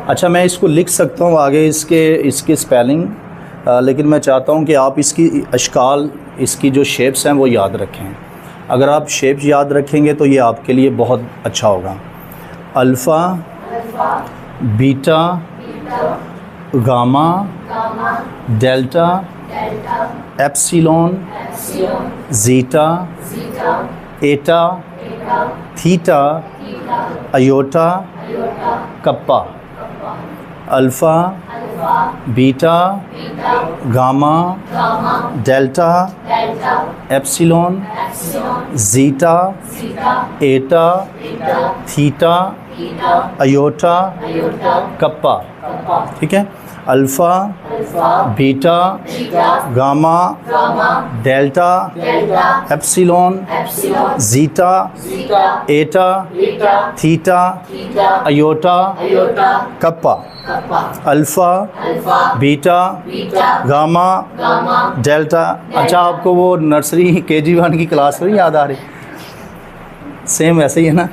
अच्छा, मैं इसको लिख सकता हूँ आगे इसकी स्पेलिंग, लेकिन मैं चाहता हूँ कि आप इसकी अशकाल, इसकी जो शेप्स हैं वो याद रखें। अगर आप शेप्स याद रखेंगे तो ये आपके लिए बहुत अच्छा होगा। Alpha, beta, gamma, delta, epsilon, zeta, eta, theta, iota, kappa. Alpha, beta, gamma, delta, epsilon, zeta, eta, theta, iota, kappa. ठीक है, alpha, beta, gamma, delta, epsilon, zeta, eta, theta, iota, kappa. Alpha, beta, gamma, delta. अच्छा, आपको वो nursery KG1 की class में याद आ रही? Same वैसे ही है ना।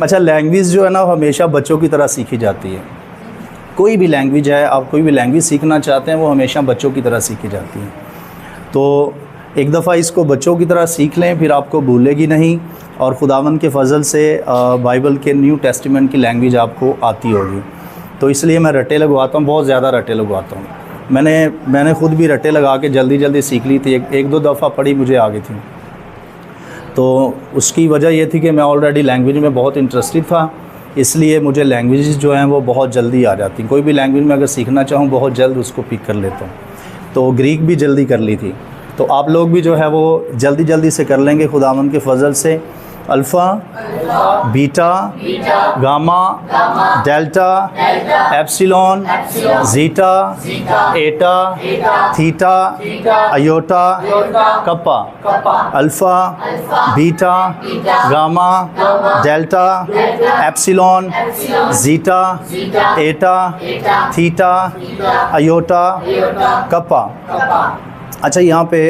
अच्छा, लैंग्वेज जो है ना वो हमेशा बच्चों की तरह सीखी जाती है। कोई भी लैंग्वेज है, आप कोई भी लैंग्वेज सीखना चाहते हैं वो हमेशा बच्चों की तरह सीखी जाती है। तो एक दफ़ा इसको बच्चों की तरह सीख लें, फिर आपको भूलेगी नहीं, और खुदावंद के फ़ज़ल से बाइबल के न्यू टेस्टामेंट की लैंग्वेज आपको आती होगी। तो इसलिए मैं रट्टे लगवाता हूँ, बहुत ज़्यादा रट्टे लगवाता हूँ। मैंने ख़ुद भी रट्टे लगा के जल्दी जल्दी सीख ली थी। एक दो दफ़ा पढ़ी मुझे आ गई थी। तो उसकी वजह ये थी कि मैं ऑलरेडी लैंग्वेज में बहुत इंटरेस्टेड था, इसलिए मुझे लैंग्वेजेस जो हैं वो बहुत जल्दी आ जाती। कोई भी लैंग्वेज में अगर सीखना चाहूँ बहुत जल्द उसको पिक कर लेता हूँ। तो ग्रीक भी जल्दी कर ली थी। तो आप लोग भी जो है वो जल्दी जल्दी से कर लेंगे खुदावंद के फ़ज़ल से। Alpha, beta, gamma, delta, epsilon, zeta, eta, theta, iota, kappa. Alpha, beta, gamma, delta, epsilon, zeta, eta, theta, iota, kappa. अच्छा, यहाँ पे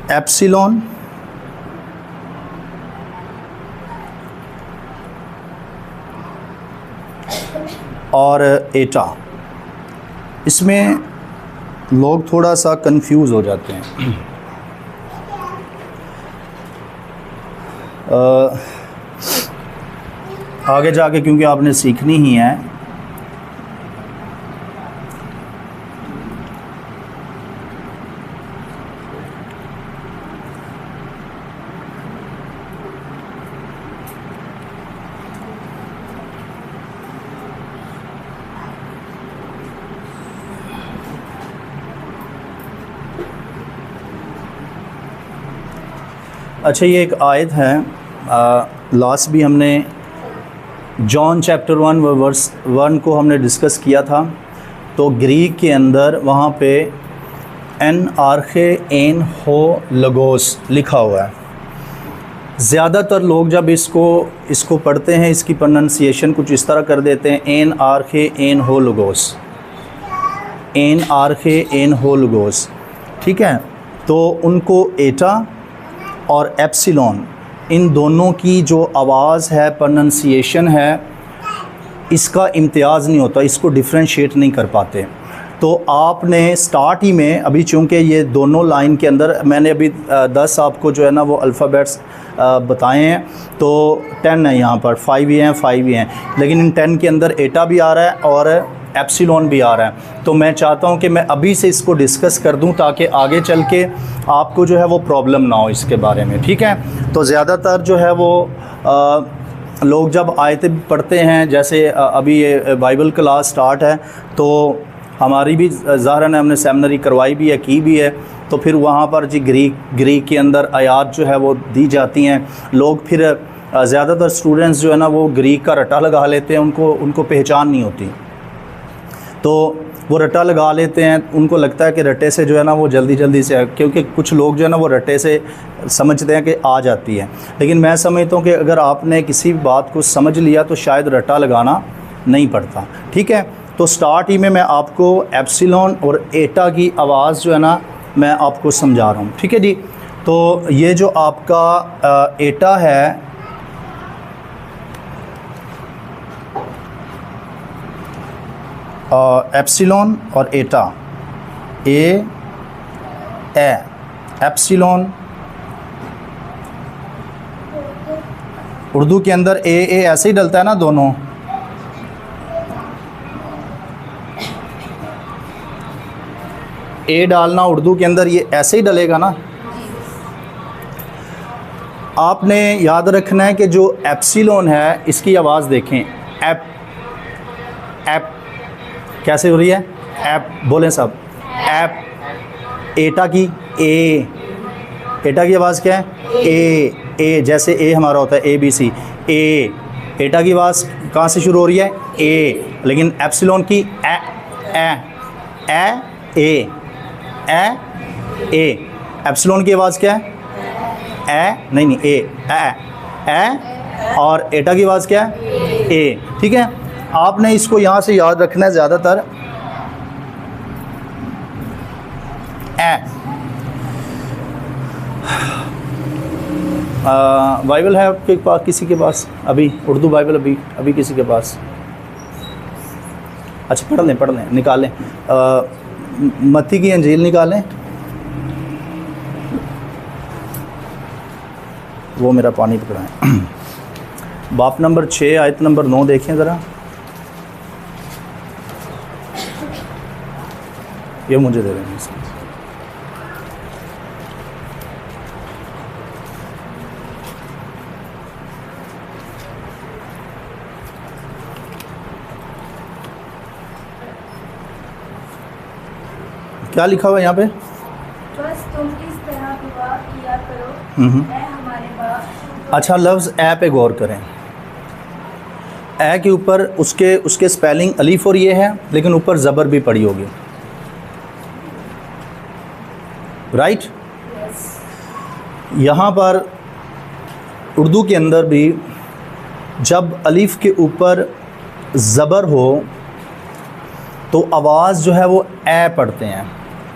एप्सिलॉन, और एटा, इसमें लोग थोड़ा सा कंफ्यूज हो जाते हैं। आगे जाके क्योंकि आपने सीखनी ही है। अच्छा, ये एक आयत है, लास्ट भी हमने जॉन चैप्टर 1 वर्स 1 को हमने डिस्कस किया था। तो ग्रीक के अंदर वहाँ पे एन आर्खे एन हो लगोस लिखा हुआ है। ज़्यादातर लोग जब इसको पढ़ते हैं, इसकी प्रोनंसिएशन कुछ इस तरह कर देते हैं, एन आर्खे एन हो लगोस, एन आर्खे एन हो लगोस। ठीक है, तो उनको एटा और एप्सिलॉन, इन दोनों की जो आवाज़ है, प्रोनंसिएशन है, इसका इम्तियाज़ नहीं होता, इसको डिफ्रेंशिएट नहीं कर पाते। तो आपने स्टार्ट ही में, अभी चूँकि ये दोनों लाइन के अंदर मैंने अभी 10 आपको जो है ना वो अल्फ़ाबेट्स बताए हैं, तो 10 है यहाँ पर, 5 ही हैं, 5 ही हैं, लेकिन इन 10 के अंदर एटा भी आ रहा है और एप्सिलॉन भी आ रहा है। तो मैं चाहता हूँ कि मैं अभी से इसको डिस्कस कर दूँ ताकि आगे चल के आपको जो है वो प्रॉब्लम ना हो इसके बारे में। ठीक है, तो ज़्यादातर जो है वो लोग जब आयतें पढ़ते हैं, जैसे अभी ये बाइबल क्लास स्टार्ट है, तो हमारी भी ज़ाहिरन हमने सेमिनरी करवाई भी है, की भी है, तो फिर वहाँ पर जी ग्रीक के अंदर आयात जो है वो दी जाती हैं। लोग फिर ज़्यादातर स्टूडेंट्स जो है ना वो ग्रीक का रट्टा लगा लेते हैं, उनको पहचान नहीं होती, तो वो रट्टा लगा लेते हैं। उनको लगता है कि रट्टे से जो है ना वो जल्दी जल्दी से, क्योंकि कुछ लोग जो है ना वो रट्टे से समझते हैं कि आ जाती है, लेकिन मैं समझता हूँ कि अगर आपने किसी बात को समझ लिया तो शायद रट्टा लगाना नहीं पड़ता। ठीक है, तो स्टार्ट ही में मैं आपको एप्सिलॉन और एटा की आवाज़ जो है ना मैं आपको समझा रहा हूँ। ठीक है जी, तो ये जो आपका एटा है, एप्सिलॉन और एटा, ए एप्सिलॉन। उर्दू के अंदर ए ऐसे ही डलता है ना दोनों। ए डालना उर्दू के अंदर ये ऐसे ही डलेगा ना। आपने याद रखना है कि जो एप्सिलॉन है इसकी आवाज़ देखें, एप एप कैसे हो रही है, एप बोलें सब, एप। एटा की ए, एटा की आवाज़ क्या है, ए जैसे ए हमारा होता है ए बी सी, ए। एटा की आवाज़ कहाँ से शुरू हो रही है, ए, लेकिन एप्सिलॉन की ए। एप्सिलॉन की आवाज़ क्या है, नहीं ए। और एटा की आवाज़ क्या है, ए। ठीक है, आपने इसको यहाँ से याद रखना है ज़्यादातर, बाइबल है आपके पास, किसी के पास अभी उर्दू बाइबल अभी किसी के पास? अच्छा पढ़ लें निकालें। मत्ती की अंजील निकालें, वो मेरा पानी पकड़ाएं। बाप नंबर 6 आयत नंबर 9 देखें ज़रा। ये मुझे दे देंगे इसको। क्या लिखा हुआ है यहाँ पे? बस तुम इस तरह दुआ किया करो, ऐ हमारे बाप। अच्छा, लफ्ज़ ए पे गौर करें। ए के ऊपर उसके स्पेलिंग अलीफ और ये है, लेकिन ऊपर ज़बर भी पड़ी होगी, राइट? यहाँ पर उर्दू के अंदर भी जब अलीफ के ऊपर ज़बर हो तो आवाज़ जो है वो ए पढ़ते हैं।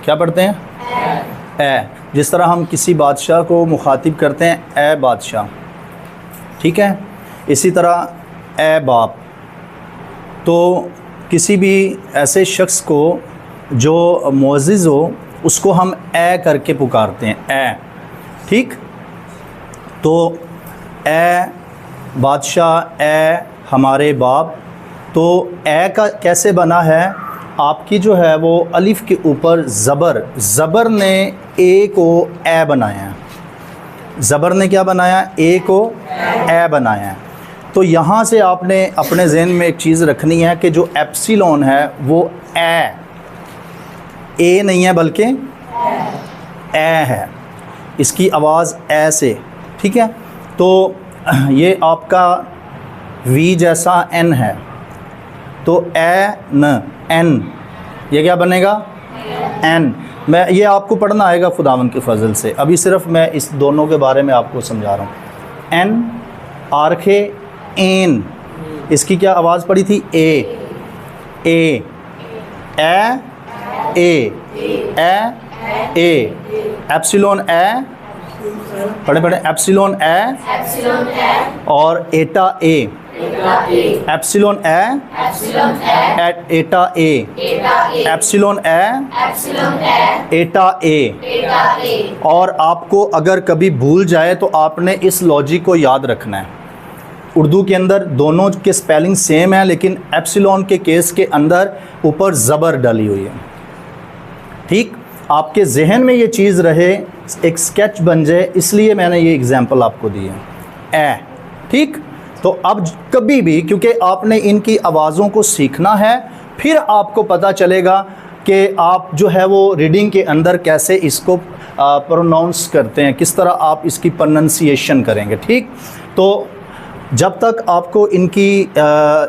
क्या पढ़ते हैं? ए। जिस तरह हम किसी बादशाह को मुखातिब करते हैं, ए बादशाह, ठीक है? इसी तरह ए बाप। तो किसी भी ऐसे शख्स को जो मुअज़्ज़िज़ हो उसको हम ए करके पुकारते हैं, ए, ठीक? तो ए बादशाह, ए हमारे बाप। तो ए का कैसे बना है? आपकी जो है वो अलिफ के ऊपर ज़बर ने ए को ए बनाया है। ज़बर ने क्या बनाया? ए को ए बनाया है। तो यहाँ से आपने अपने ज़हन में एक चीज़ रखनी है कि जो एप्सिलॉन है वो ए नहीं है बल्कि ए है। इसकी आवाज़ ए से, ठीक है? तो ये आपका वी जैसा एन है, तो एन, ये क्या बनेगा? एन। मैं ये आपको पढ़ना आएगा खुदावन के फजल से, अभी सिर्फ मैं इस दोनों के बारे में आपको समझा रहा हूँ। एन आरखे एन, इसकी क्या आवाज़ पड़ी थी? ए एप्सिलॉन ए, पढ़े एप्सिलॉन ए और एटा ए, एप्सिलॉन ए, एटा ए, एप्सिलॉन ए, एटा ए। और आपको अगर कभी भूल जाए तो आपने इस लॉजिक को याद रखना है। उर्दू के अंदर दोनों के स्पेलिंग सेम है, लेकिन एप्सिलॉन के केस के अंदर ऊपर ज़बर डली हुई है, ठीक? आपके जहन में ये चीज़ रहे, एक स्केच बन जाए, इसलिए मैंने ये एग्जांपल आपको दी है, ए, ठीक? तो अब कभी भी, क्योंकि आपने इनकी आवाज़ों को सीखना है, फिर आपको पता चलेगा कि आप जो है वो रीडिंग के अंदर कैसे इसको प्रोनाउंस करते हैं, किस तरह आप इसकी प्रोनंसिएशन करेंगे, ठीक? तो जब तक आपको इनकी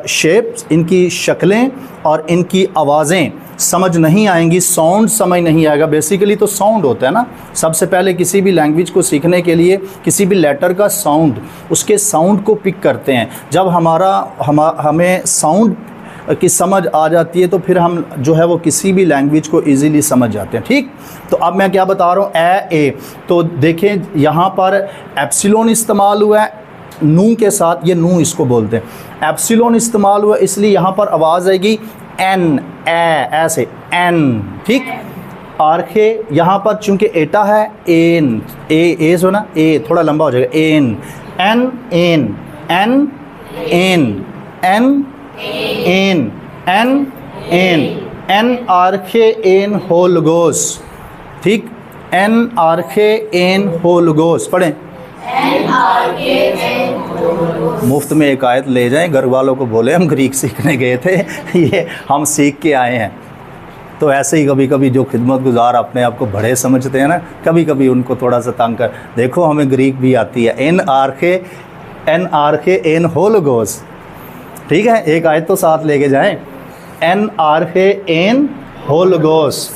शेप्स, इनकी शक्लें और इनकी आवाज़ें समझ नहीं आएंगी, साउंड समझ नहीं आएगा। बेसिकली तो साउंड होता है ना, सबसे पहले किसी भी लैंग्वेज को सीखने के लिए किसी भी लेटर का साउंड, उसके साउंड को पिक करते हैं। जब हमें साउंड की समझ आ जाती है तो फिर हम जो है वो किसी भी लैंग्वेज को इजीली समझ जाते हैं, ठीक? तो अब मैं क्या बता रहा हूँ, ए। तो देखें यहाँ पर एप्सिलॉन इस्तेमाल हुआ है नू के साथ, ये नू इसको बोलते हैं। एप्सिलॉन इस्तेमाल हुआ इसलिए यहाँ पर आवाज़ आएगी एन, ऐसे एन, ठीक। आर्खे यहाँ पर चूंकि एटा है, एन, ए जो ना, ए थोड़ा लंबा हो जाएगा, एन, एन, एन, एन, एन, एन, एन, एन, एन, एन आर्खे एन होलोगोस, ठीक। एन आर्खे एन होलोगोस पढ़ें। मुफ्त में एक आयत ले जाएं, घर वालों को बोले हम ग्रीक सीखने गए थे, ये हम सीख के आए हैं। तो ऐसे ही कभी कभी जो खिदमत गुजार अपने आप को बड़े समझते हैं ना, कभी कभी उनको थोड़ा सा तंग कर, देखो हमें ग्रीक भी आती है। एन आर्खे एन होलोगोस, ठीक है। एक आयत तो साथ लेके जाएं। एन आर्खे एन होलोगोस,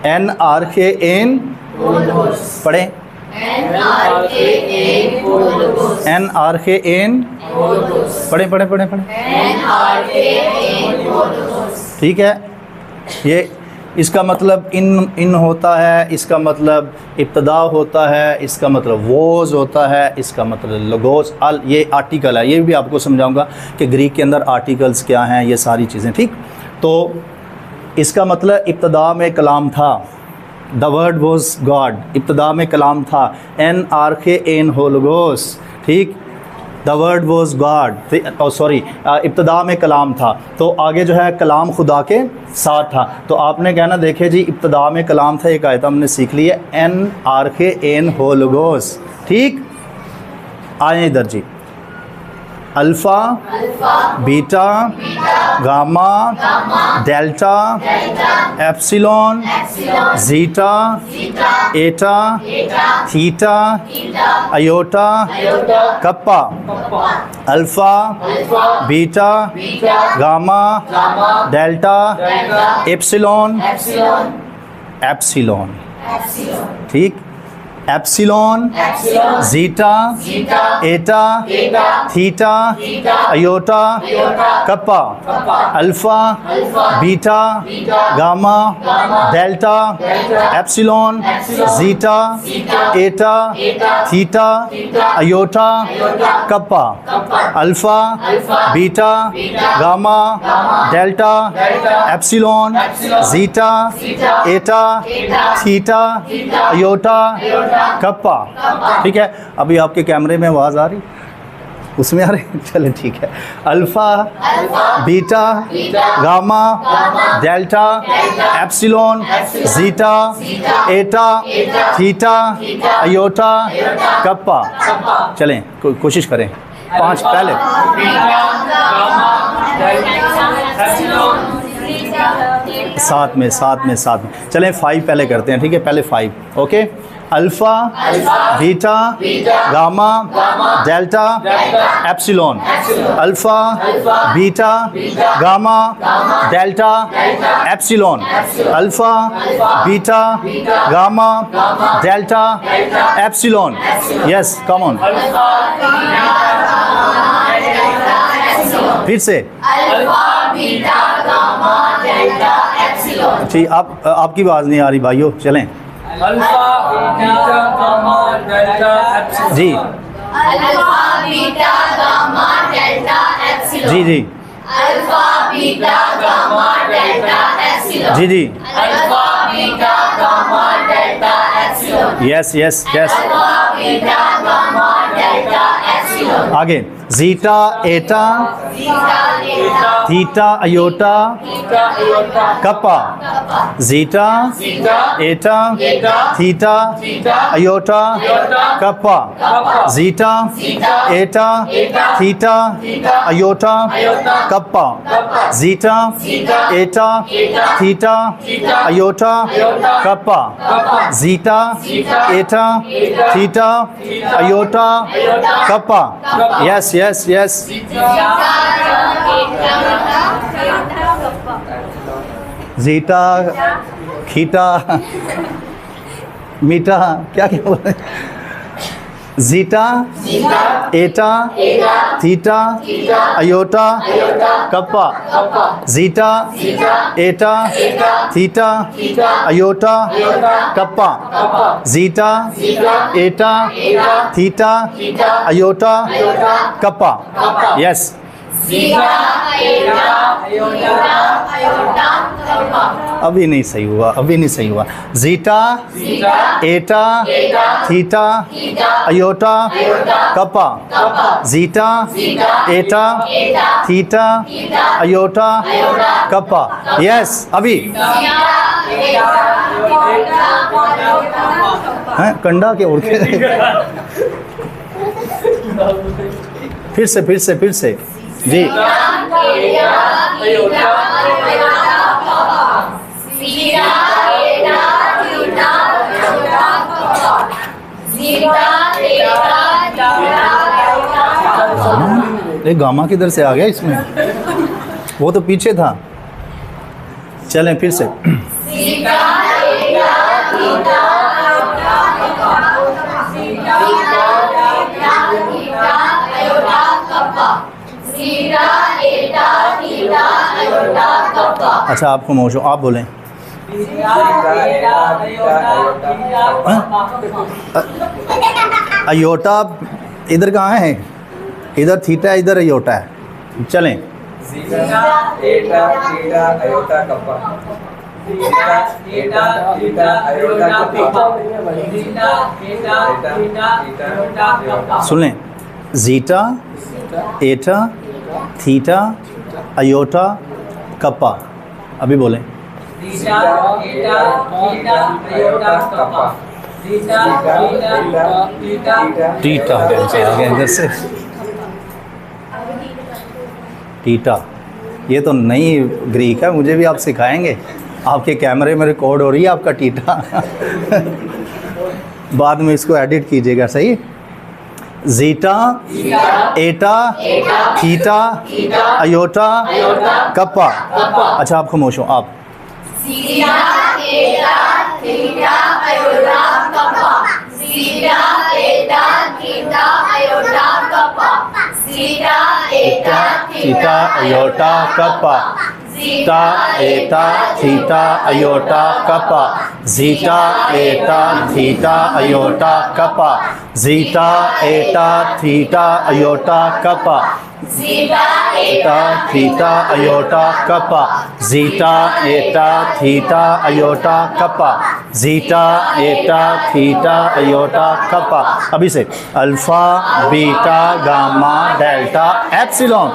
एन आर्खे एन पढ़ें। एन आर्खे एन पढ़ें पढ़ें पढ़ें पढ़ें, ठीक है। ये इसका मतलब इन होता है, इसका मतलब इब्तदा होता है, इसका मतलब वोज होता है, इसका मतलब लोगोस, अल, ये आर्टिकल है। ये भी आपको समझाऊंगा कि ग्रीक के अंदर आर्टिकल्स क्या हैं, ये सारी चीज़ें, ठीक। तो इसका मतलब इब्तदा में कलाम था, द वर्ड वॉज गॉड, इब्तदा में कलाम था। एन आर्खे एन होलोगोस, ठीक। The word was God, sorry, इब्तदा में कलाम था, तो आगे जो है कलाम खुदा के साथ था। तो आपने कहना, देखे जी इब्तदा में कलाम था, एक आयत हमने सीख ली है, एन आर्खे एन होलोगोस, ठीक। आए इधर जी, alpha, beta, gamma, delta, epsilon, zeta, eta, theta, iota, kappa. Alpha, beta, gamma, delta, epsilon, epsilon, ठीक। Epsilon, zeta, eta, theta, iota, kappa. Alpha, beta, gamma, delta, epsilon, zeta, eta, theta, iota, kappa. Alpha, beta, gamma, delta, epsilon, zeta, eta, theta, iota, kappa, ठीक है। अभी आपके कैमरे में आवाज़ आ रही, उसमें आ रही, चले ठीक है। Alpha, beta, gamma, delta, epsilon, zeta, eta, theta, iota, kappa. चलें कोशिश करें, 5 पहले। साथ में चलें 5 पहले करते हैं, ठीक है। पहले 5, okay. Alpha, beta, gamma, delta, epsilon. Alpha, beta, gamma, delta, epsilon. Alpha, beta, gamma, delta, epsilon. Yes, come on, फिर से। Alpha, beta, gamma, delta, epsilon. ठीक, आपकी आवाज़ नहीं आ रही भाइयों, चलें। Alpha, beta, gamma, delta, epsilon. जी। Alpha, beta, gamma, delta, epsilon. जी जी। Alpha, beta, gamma, delta, epsilon. जी जी। Alpha, beta, gamma, delta, epsilon. Yes yes yes. Alpha, beta, gamma, delta, epsilon. आगे, zeta, eta, theta, iota, kappa. Zeta, eta, theta, iota, kappa. Zeta, eta, theta, iota, kappa. Zeta, eta, theta, iota, kappa. Zeta, eta, theta, iota, kappa. Yes yes yes. Zeta, खीटा, मीटा, क्या क्या बोल रहे हैं? Zeta, eta, theta, iota, kappa. Zeta, eta, theta, iota, kappa. Zeta, eta, theta, iota, kappa. Yes, zeta, eta, iota, iota, kappa. अभी नहीं सही हुआ, अभी नहीं सही हुआ। Zeta, Zeta, eta, eta, theta, theta, iota, iota, kappa. kappa. Zeta, Zeta, eta, eta, theta, theta, iota, iota, kappa. Yes, अभी zeta, eta, iota, kappa. हैं कंडा के उड़ के फिर से जी। ये गामा किधर से आ गया इसमें? वो तो पीछे था। चलें फिर से। अच्छा आप खामोश हो, आप बोलें। अयोटा इधर कहाँ है? इधर थीटा है, इधर अयोटा है। चलें। zeta, eta, theta, iota, kappa. Zeta, eta, theta, iota, kappa. Zeta, eta, theta, iota, kappa. सुन लें। Zeta, eta, theta, iota, kappa. अभी बोलें। Zeta, eta, theta, iota, kappa. Zeta, eta, theta, theta कैसे आ गया इधर से? टीटा, ये तो नई ग्रीक है, मुझे भी आप सिखाएंगे। आपके कैमरे में रिकॉर्ड हो रही है आपका टीटा। बाद में इसको एडिट कीजिएगा, सही। Zeta, eta, theta, iota, kappa. अच्छा आप खामोश हो, आप। एटा, theta, iota, kappa. Zeta, eta, theta, iota, kappa. Zeta, eta, theta, iota, kappa. Zeta, eta, theta, iota, kappa. एटा, theta, iota, kappa. Zeta, eta, theta, iota, kappa. Zeta, eta, theta, iota, kappa. अभी से alpha, beta, gamma, delta, epsilon.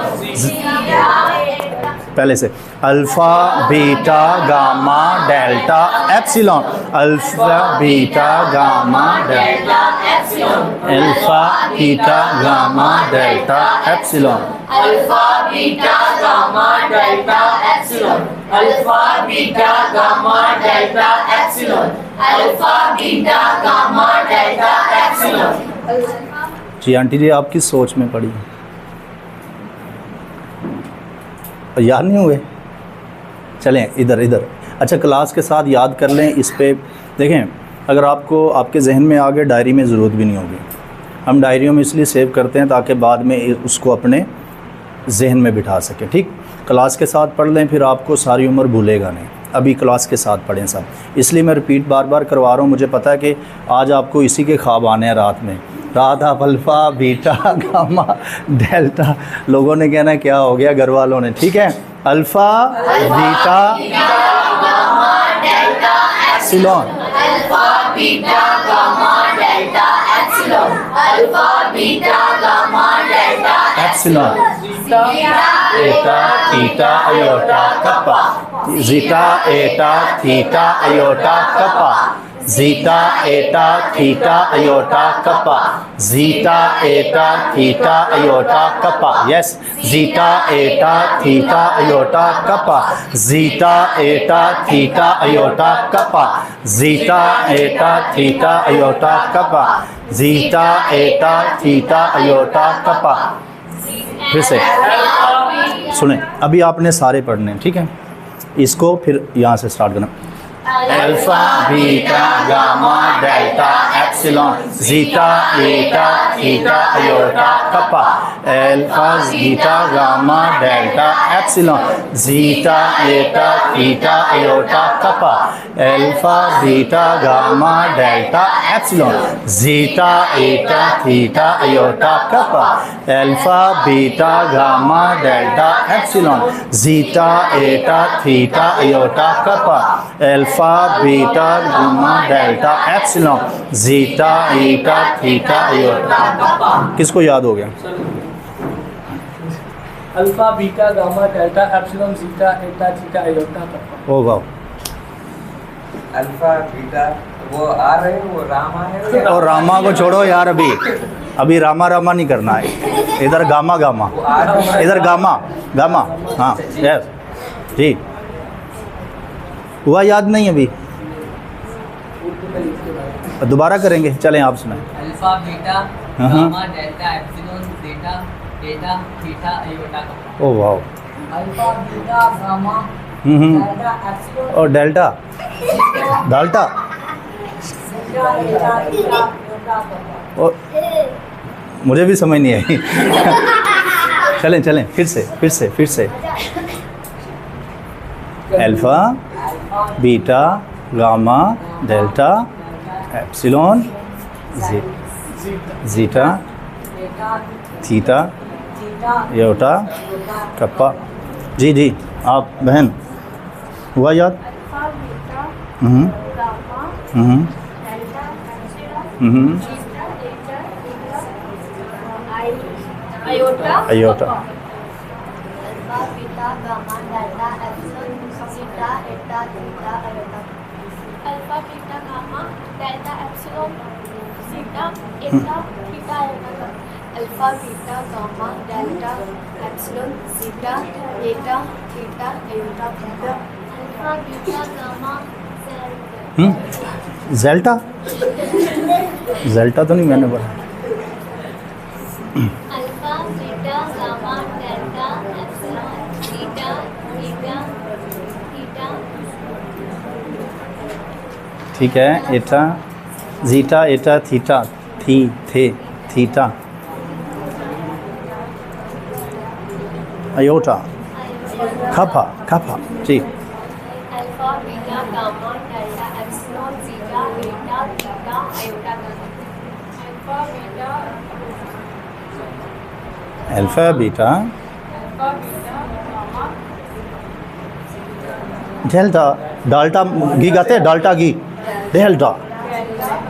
पहले से alpha, beta, gamma, delta, epsilon. Alpha, beta, gamma, delta, alpha, beta, gamma, delta, epsilon. Alpha, beta, gamma, delta, epsilon. Alpha, beta, gamma, delta, epsilon. Alpha, beta, gamma, delta, epsilon. जी aunty जी, आप किस सोच में पड़ी? याद नहीं हुए? चलें इधर। अच्छा क्लास के साथ याद कर लें। इस पे देखें, अगर आपको आपके जहन में आगे डायरी में ज़रूरत भी नहीं होगी। हम डायरियों में इसलिए सेव करते हैं ताकि बाद में उसको अपने जहन में बिठा सकें। ठीक, क्लास के साथ पढ़ लें, फिर आपको सारी उम्र भूलेगा नहीं। अभी क्लास के साथ पढ़ें सब, इसलिए मैं रिपीट बार बार करवा रहा हूँ। मुझे पता है कि आज आपको इसी के ख्वाब आने हैं रात में। रात आप अल्फ़ा, बीटा, गामा, डेल्टा, लोगों ने कहना क्या हो गया घर वालों ने। ठीक है, alpha, beta, epsilon. Alpha, beta, gamma, delta, epsilon. Alpha, beta, gamma, delta, epsilon. Eta, theta, iota, kappa. Zeta, eta, theta, iota, kappa. Zeta, eta, theta, iota, kappa. Zeta, eta, theta, iota, kappa. Yes, zeta, eta, theta, iota, kappa. Zeta, eta, theta, iota, kappa. Zeta, eta, theta, iota, kappa. Zeta, eta, theta, iota, kappa. फिर से सुने, अभी आपने सारे पढ़ने हैं, ठीक है। इसको फिर यहाँ से स्टार्ट करना। Alpha beta gamma delta epsilon zeta eta theta iota kappa alpha beta gamma delta epsilon zeta eta theta iota kappa alpha beta gamma delta epsilon zeta eta theta iota kappa alpha beta gamma delta epsilon zeta eta theta iota kappa alpha beta gamma delta epsilon zeta eta theta iota kappa. किसको याद हो गया? Alpha beta gamma delta epsilon zeta eta theta iota kappa. ओ वाह। Alpha beta वो आ रहे हैं, वो रामा है। और रामा को छोड़ो यार, अभी रामा रामा नहीं करना है, इधर गामा गामा, इधर गामा गामा। हाँ यस जी, हुआ याद नहीं अभी, दोबारा करेंगे। चलें आप सुनाएं। Alpha beta gamma delta epsilon zeta eta theta iota kappa. ओ वाह। Alpha beta gamma delta epsilon और delta delta zeta eta theta iota kappa. और मुझे भी समझ नहीं आई। चलें फिर से alpha beta gamma delta epsilon zeta theta iota kappa. जी आप बहन, हुआ याद? Alpha beta hmm gamma hmm delta epsilon hmm zeta eta iota iota alpha beta gamma delta epsilon zeta eta theta iota alpha beta gamma delta epsilon zeta eta theta iota alpha beta gamma delta epsilon zeta eta theta iota alpha beta gamma जेल्टा जेल्टा तो नहीं मैंने बोला। Alpha beta gamma delta epsilon theta theta theta. ठीक है, एटा zeta eta theta थी थे थीटा आयोटा खपा जी। Alpha beta gamma delta epsilon zeta eta theta iota alpha beta gamma delta delta घी गाते हैं, डाल्टा घी डेल्टा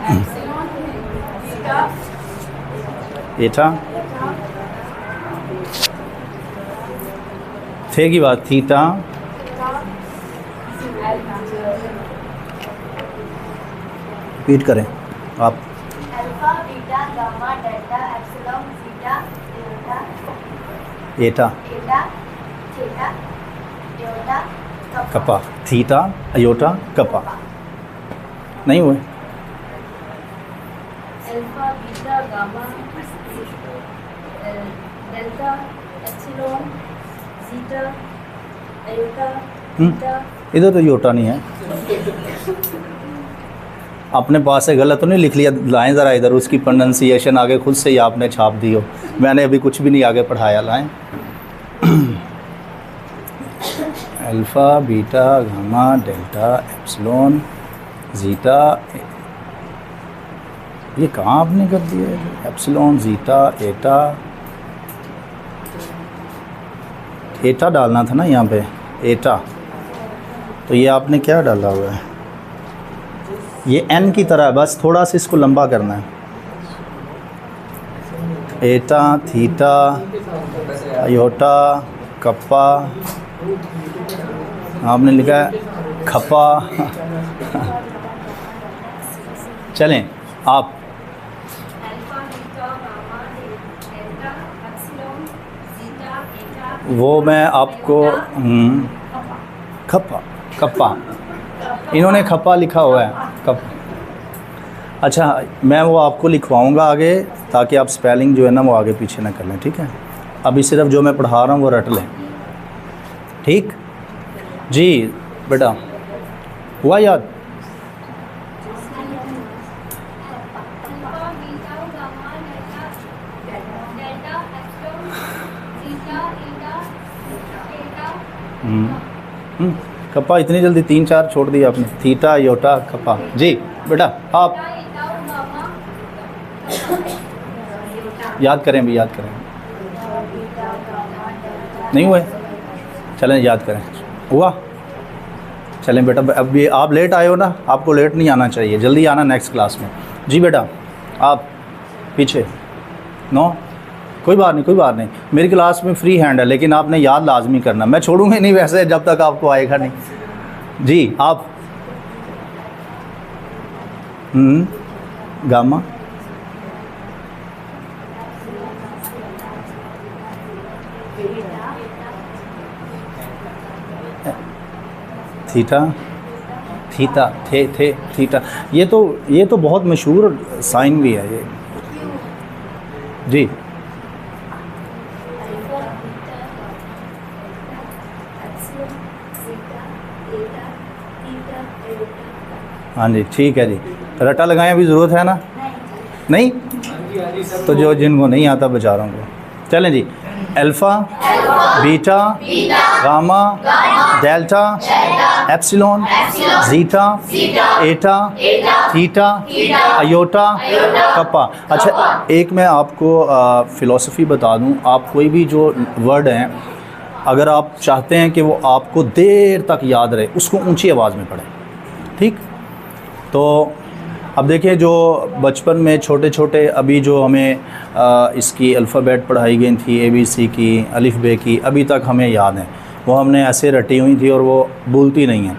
एप्सिलॉन जीटा एटा थे की बात थीटा रिपीट करें आप। Alpha beta gamma delta epsilon zeta eta eta eta theta iota kappa theta iota kappa नहीं हुए। Alpha beta gamma delta epsilon zeta iota theta. इधर तो योटा नहीं है, अपने पास से गलत तो नहीं लिख लिया? लाएं ज़रा इधर, उसकी प्रोनंसिएशन आगे खुद से ही आपने छाप दी हो, मैंने अभी कुछ भी नहीं आगे पढ़ाया। लाएं alpha beta gamma delta epsilon zeta, ये कहाँ आपने कर दिया? एप्सिलॉन जीटा एटा, एटा डालना था ना यहाँ पे, एटा। तो ये आपने क्या डाला हुआ है? ये एन की तरह है, बस थोड़ा सा इसको लंबा करना है। एटा थीटा आयोटा कप्पा, आपने लिखा है खपा। चलें आप। Alpha beta gamma delta epsilon zeta एटा वो मैं आपको खप्पा कप्पा, इन्होंने खप्पा लिखा हुआ है कप। अच्छा, मैं वो आपको लिखवाऊंगा आगे, ताकि आप स्पेलिंग जो है ना वो आगे पीछे ना कर लें, ठीक है? अभी सिर्फ जो मैं पढ़ा रहा हूँ वो रट लें, ठीक जी बेटा? हुआ याद? Alpha beta gamma delta delta epsilon theta eta theta kappa इतनी जल्दी 3-4 छोड़ दिया आपने। Theta Yotta kappa. जी बेटा आप ईटा गामा याद करें भी, याद करें। नहीं हुए? चलें याद करें। हुआ? चलें बेटा, अब ये आप लेट आए हो ना, आपको लेट नहीं आना चाहिए, जल्दी आना नेक्स्ट क्लास में। जी बेटा आप पीछे। नो कोई बात नहीं, कोई बात नहीं, मेरी क्लास में फ्री हैंड है, लेकिन आपने याद लाजमी करना। मैं छोड़ूंगा नहीं वैसे जब तक आपको आएगा नहीं। जी आप गामा थीटा थीटा थे थीटा, ये तो बहुत मशहूर साइन भी है ये। जी हाँ जी ठीक है जी। रट्टा लगाएं, अभी ज़रूरत है ना? नहीं तो जो जिनको नहीं आता बेचारों को। चलें जी, alpha beta gamma delta epsilon zeta eta theta iota kappa. अच्छा एक मैं आपको फ़िलॉसफ़ी बता दूं, आप कोई भी जो वर्ड हैं अगर आप चाहते हैं कि वो आपको देर तक याद रहे, उसको ऊंची आवाज़ में पढ़ें, ठीक? तो अब देखिए जो बचपन में छोटे छोटे अभी जो हमें इसकी अल्फ़ाबेट पढ़ाई गई थी, ABC की, अलिफ बे की, अभी तक हमें याद है, वो हमने ऐसे रटी हुई थी और वो भूलती नहीं हैं।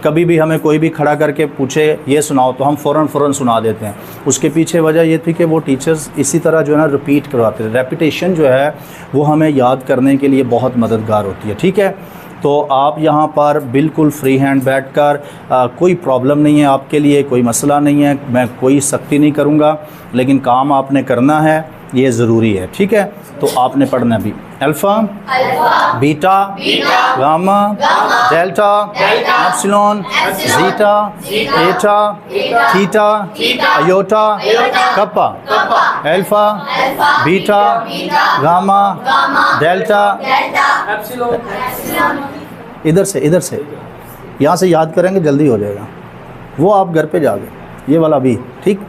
कभी भी हमें कोई भी खड़ा करके पूछे ये सुनाओ तो हम फ़ौरन सुना देते हैं। उसके पीछे वजह ये थी कि वो टीचर्स इसी तरह जो है ना रिपीट करवाते थे। रेपिटेशन जो है वो हमें याद करने के लिए बहुत मददगार होती है, ठीक है? तो आप यहाँ पर बिल्कुल फ्री हैंड बैठकर कोई प्रॉब्लम नहीं है आपके लिए, कोई मसला नहीं है, मैं कोई सख्ती नहीं करूँगा, लेकिन काम आपने करना है, ये ज़रूरी है, ठीक है? तो आपने पढ़ना भी alpha beta gamma delta epsilon zeta eta theta iota kappa. Alpha beta gamma delta इधर से यहाँ से याद करेंगे जल्दी हो जाएगा। वो आप घर पे जाके ये वाला भी ठीक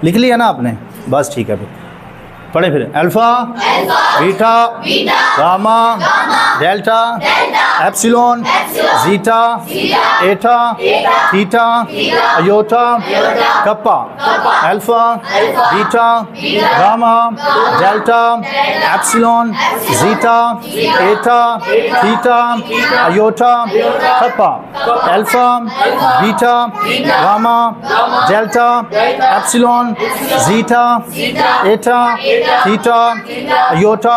लिख लिया ना आपने? बस ठीक है, फिर पढ़े फिर alpha beta gamma delta epsilon zeta eta theta iota kappa. Alpha beta gamma delta epsilon zeta eta theta iota kappa. Alpha beta gamma delta epsilon zeta eta theta iota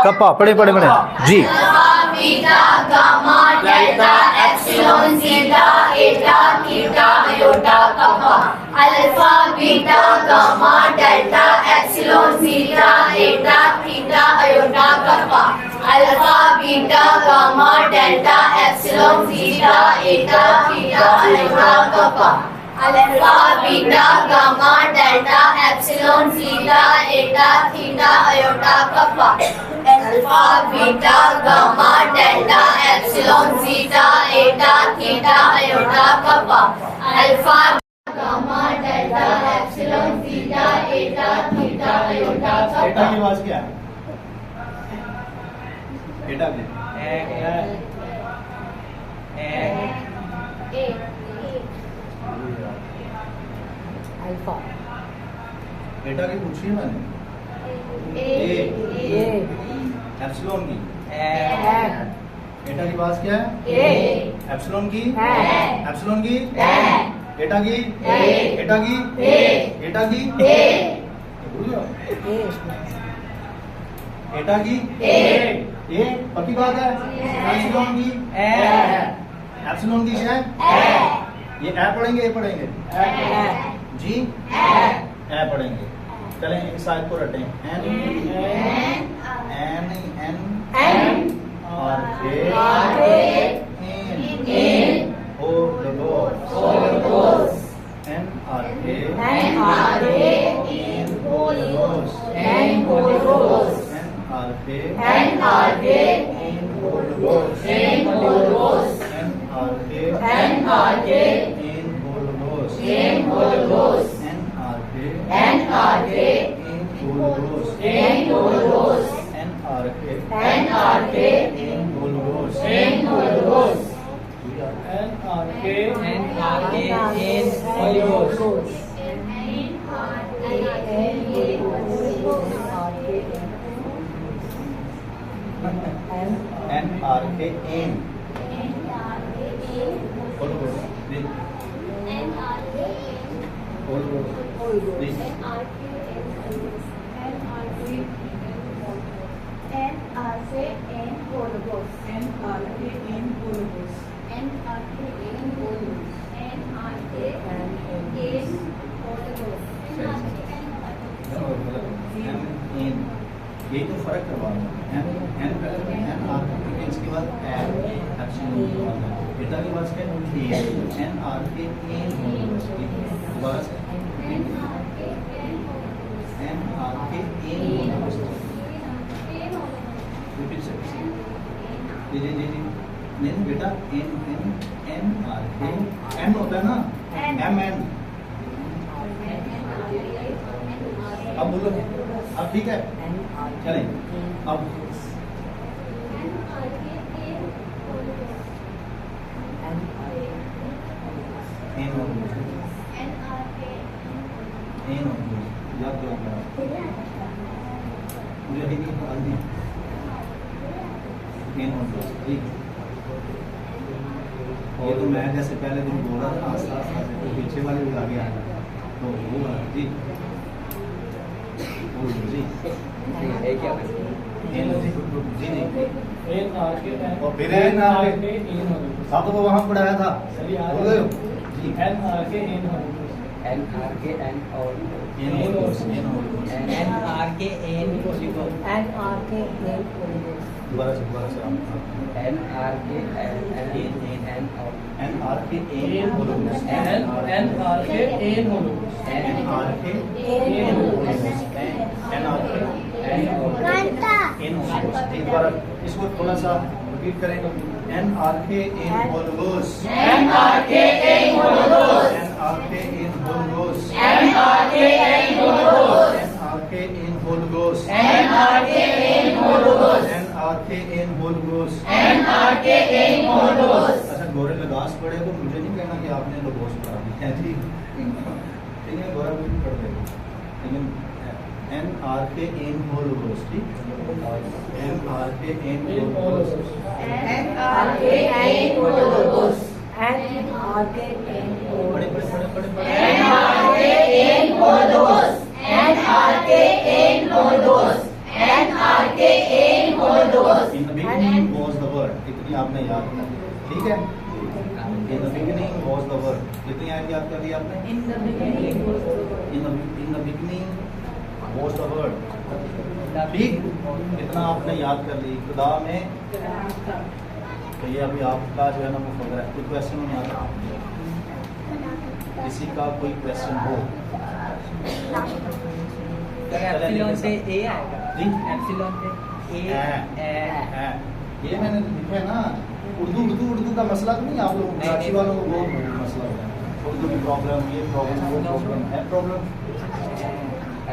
kappa. पढ़े जी। Beta gamma delta epsilon zeta eta theta iota kappa. Alpha beta gamma delta epsilon zeta eta theta iota kappa. Alpha beta gamma delta epsilon zeta eta theta iota kappa. Alpha beta gamma delta epsilon zeta eta theta iota kappa. Alpha beta gamma delta epsilon zeta eta theta iota kappa. Alpha gamma delta epsilon zeta eta theta iota eta kappa. की आवाज़ क्या है? एटा की alpha एटा की पूछी है मैंने। A epsilon की ए एटा की आवाज़ क्या है? एप्सिलॉन की एप्सिलॉन की एटा की एटा की एटा की एटा की ए पक्की बात है। एप्सिलॉन की एप्सिलॉन की क्या है? ये ए पढ़ेंगे, ए पढ़ेंगे जी, ए पढ़ेंगे। चलें एक साइड को रटें। एन एन एन और ए एन ओ NRK in Holy Ghost, in Holy Ghost, NRK NRK in Holy Ghost, in Holy Ghost, NRK NRK in Holy Ghost, in Holy Ghost, NRK NRK in Holy Ghost, in Holy Ghost, NRK NRK in Holy Ghost. NRK in Holy Ghost, please. Holy Ghost, please. in यही तो फर्क करवा रहा हूँ N पहले N R के इसके बाद एन एप्सिलॉन बेटा के पास क्या है एन आर के इन बस एन आर के इन रिपीट से जी जी जी नहीं बेटा एन एन एन आर के एन होता है ना एम एन अब बोलो अब ठीक है चले अब याद करो मुझे ही नहीं पता नहीं ये तो मैं जैसे पहले दिन बोला था आस्ता आस्ता से तो पीछे वाले भी आगे आया तो वो वाला जी जी है क्या जी नहीं NRK और फिर एन आर के आप तो वहाँ पढ़ाया था बोल गए हो जी NRK in Holy Ghost. NRK N और एन होल कोर्स एन whole course NRK in Holy Ghost. NRK in Holy Ghost. दोबारा से आप NRK एन और N are K in whole course NRK in Holy Ghost. N R K In Holy Ghost. N R K in और in whole course एक बार इसको थोड़ा सा repeat करें एन आर के in whole course NRK in Holy Ghost, N R के in whole course NRK in Holy Ghost, N R के in whole course NRK in Holy Ghost, N R के in whole course NRK in Holy Ghost. अच्छा गोरे लगास पढ़े तो मुझे नहीं कहना कि आपने लगोस पढ़ा दिया है जी ठीक है गोरा भी पढ़ देगा लेकिन एन आर के इन होल कोर्स ठीक एन आर के in whole course NRK in Holy Ghost, NRK in Holy बड़े Ghost. बड़े बड़े बड़े NRK in Holy Ghost, NRK in Holy Ghost, NRK in Holy Ghost. In the beginning was the word. इतनी आपने याद कर ली ठीक है In the beginning was the word. कितनी याद कर ली आपने In the beginning was the word. In the beginning was the word. ठीक इतना आपने याद कर ली खुदा में तो ये अभी आपका जो है ना वो फकर है कोई क्वेश्चन नहीं आता किसी का कोई क्वेश्चन हो एप्सिलॉन से ए आएगा जी एप्सिलॉन से ए ये मैंने लिखा है ना उर्दू का मसला तो नहीं आप लोग कराची वालों को बहुत मसला होता है उर्दू की प्रॉब्लम ये प्रॉब्लम वो प्रॉब्लम है प्रॉब्लम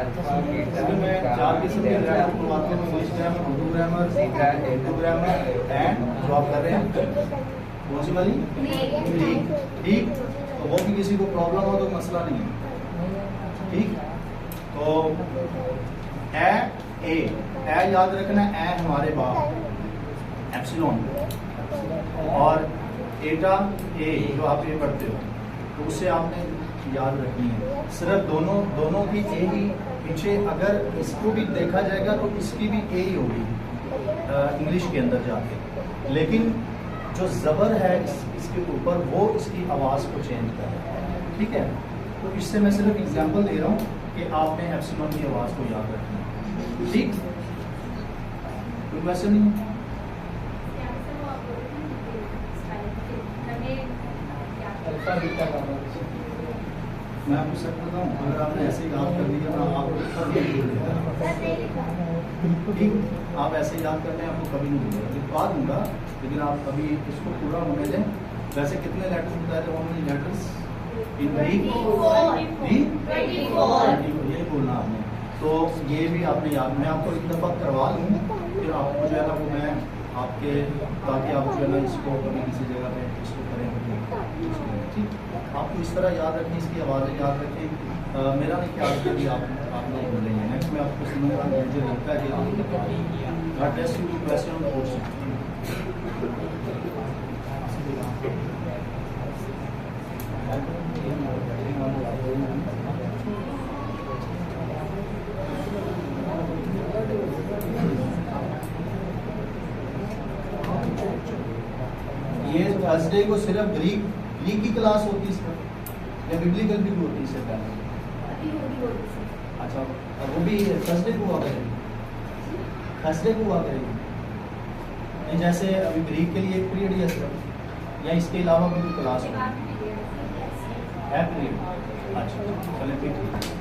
अभी मैं 4 किस्म के ग्रामर पढ़वाता हूँ English grammar Urdu grammar and जो आप कर रहे हैं कौन सी वाली ठीक ठीक तो वो भी किसी को प्रॉब्लम हो तो मसला नहीं है ठीक तो ए याद रखना ए हमारे बाप एप्सिलॉन और एटा ए जो आप ये पढ़ते हो तो उससे आपने याद रखनी है सिर्फ दोनों की ए ही पीछे अगर इसको भी देखा जाएगा तो इसकी भी ए ही होगी इंग्लिश के अंदर जाके लेकिन जो ज़बर है इसके ऊपर वो इसकी आवाज़ को चेंज कर रहा है ठीक है तो इससे मैं सिर्फ एग्जांपल दे रहा हूँ कि आपने एप्सिलॉन की आवाज़ को याद रखना है ठीक कोई क्वेश्चन नहीं अल्फा बीटा गामा मैं आपको सच बताऊँ, अगर आपने ऐसे ही याद कर लिया ना, आपको कभी नहीं भूलेगा। ठीक, आप ऐसे ही याद करते हैं, आपको कभी नहीं भूलेगा। लिखवा दूंगा, लेकिन आप अभी इसको पूरा होने दें। वैसे कितने लेटर्स बताए थे? How many letters in Greek? 24। ये बोलना आपने। तो ये भी आपने याद, मैं आपको एक दफ़ा करवा लूँ, फिर आपको जो है ना वो मैं आपके, ताकि आप जो है ना इसको कभी किसी जगह पे इसको करें। ठीक, आपको इस तरह याद रखें, इसकी आवाज़ें याद रखें। मेरा नहीं ख्याल कि अभी आप लोग बोलेंगे। नेक्स्ट में आपको सुनूंगा, मुझे लगता है कि God bless you to question on the question. ये थर्सडे को सिर्फ ग्रीक की क्लास होती है इसका, या बिब्लिकल भी होती है इससे पहले? अच्छा, वो भी थर्सडे को हुआ करेगी, थर्सडे को हुआ करेगी। नहीं, जैसे अभी ग्रीक के लिए एक पीरियड है सिर्फ, या इसके अलावा भी क्लास है पीरियड? अच्छा, चलें फिर ठीक है।